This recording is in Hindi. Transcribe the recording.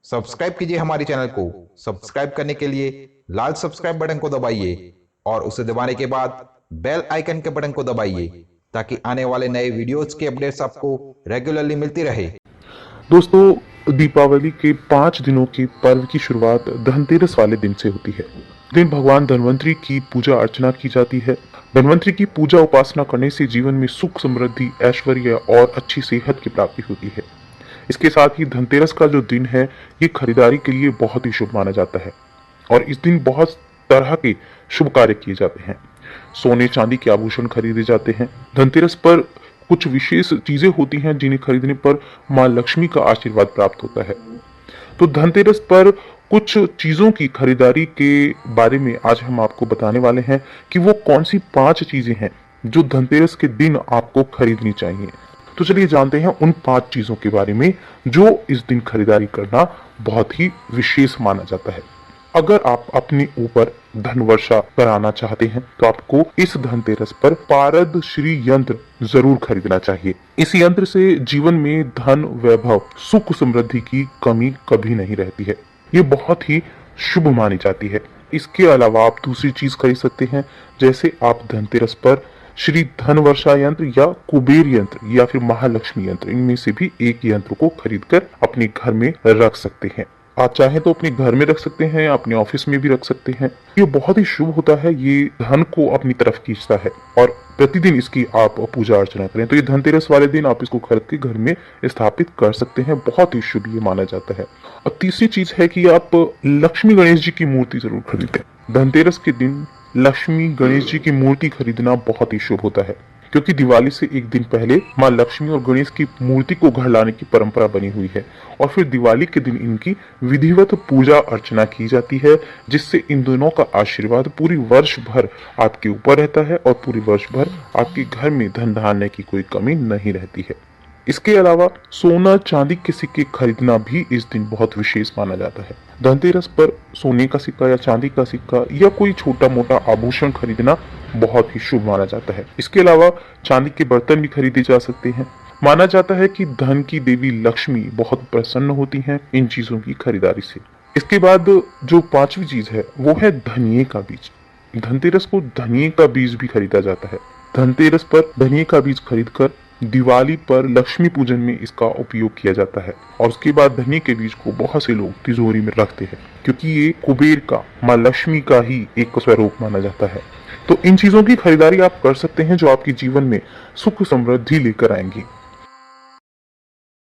सब्सक्राइब कीजिए हमारे चैनल को। सब्सक्राइब करने के लिए लाल सब्सक्राइब बटन को दबाइए और उसे दबाने के बाद बेल आइकन के बटन को दबाइए ताकि आने वाले नए वीडियोज के अपडेट्स आपको रेगुलरली मिलती रहे। दोस्तों, दीपावली के 5 दिनों के पर्व की शुरुआत धनतेरस वाले दिन से होती है। दिन भगवान धनवंतरी की पूजा अर्चना की जाती है। धनवंतरी की पूजा उपासना करने से जीवन में सुख, समृद्धि, ऐश्वर्य और अच्छी सेहत की प्राप्ति होती है। इसके साथ ही धनतेरस का जो दिन है, ये खरीदारी के लिए बहुत ही शुभ माना जाता है और इस दिन बहुत तरह के शुभ कार्य किए जाते हैं। सोने चांदी के आभूषण खरीदे जाते हैं। धनतेरस पर कुछ विशेष चीजें होती हैं जिन्हें खरीदने पर मां लक्ष्मी का आशीर्वाद प्राप्त होता है। तो धनतेरस पर कुछ चीजों की खरीदारी के बारे में आज हम आपको बताने वाले हैं कि वो कौन सी 5 चीजें हैं जो धनतेरस के दिन आपको खरीदनी चाहिए। तो चलिए जानते हैं उन 5 चीजों के बारे में जो इस दिन खरीदारी करना बहुत ही विशेष माना जाता है। अगर आप अपने ऊपर धन वर्षा कराना चाहते हैं तो आपको इस धनतेरस पर पारद श्री यंत्र जरूर खरीदना चाहिए। इस यंत्र से जीवन में धन, वैभव, सुख, समृद्धि की कमी कभी नहीं रहती है। ये बहुत ही शुभ मानी जाती है। इसके अलावा आप दूसरी चीज खरीद सकते हैं, जैसे आप धनतेरस पर श्री धन वर्षा यंत्र या कुबेर यंत्र या फिर महालक्ष्मी यंत्र, इनमें से भी एक यंत्र को खरीदकर अपने घर में रख सकते हैं। आप चाहें तो अपने घर में रख सकते हैं, अपने ऑफिस में भी रख सकते हैं। ये बहुत ही शुभ होता है, ये धन को अपनी तरफ खींचता है और प्रतिदिन इसकी आप पूजा अर्चना करें तो ये धनतेरस वाले दिन आप इसको खरीद के घर में स्थापित कर सकते हैं। बहुत ही शुभ ये माना जाता है। और तीसरी चीज है कि आप लक्ष्मी गणेश जी की मूर्ति जरूर खरीदें। धनतेरस के दिन लक्ष्मी गणेश जी की मूर्ति खरीदना बहुत ही शुभ होता है, क्योंकि दिवाली से एक दिन पहले मां लक्ष्मी और गणेश की मूर्ति को घर लाने की परंपरा बनी हुई है और फिर दिवाली के दिन इनकी विधिवत पूजा अर्चना की जाती है, जिससे इन दोनों का आशीर्वाद पूरी वर्ष भर आपके ऊपर रहता है और पूरी वर्ष भर आपके घर में धन धान्य की कोई कमी नहीं रहती है। इसके अलावा सोना चांदी के सिक्के खरीदना भी इस दिन बहुत विशेष माना जाता है। धनतेरस पर सोने का सिक्का या चांदी का सिक्का या कोई छोटा मोटा आभूषण खरीदना बहुत ही शुभ माना जाता है। इसके अलावा चांदी के बर्तन भी खरीदे जा सकते हैं। माना जाता है कि धन की देवी लक्ष्मी बहुत प्रसन्न होती हैं इन चीजों की खरीदारी से। इसके बाद जो 5वीं चीज है वो है धनिये का बीज। धनतेरस को धनिये का बीज भी खरीदा जाता है। धनतेरस पर धनिये का बीज खरीदकर दिवाली पर लक्ष्मी पूजन में इसका उपयोग किया जाता है और उसके बाद धनिये के बीज को बहुत से लोग तिजोरी में रखते हैं, क्योंकि ये कुबेर का, मां लक्ष्मी का ही एक स्वरूप माना जाता है। तो इन चीजों की खरीदारी आप कर सकते हैं जो आपके जीवन में सुख समृद्धि लेकर आएंगी।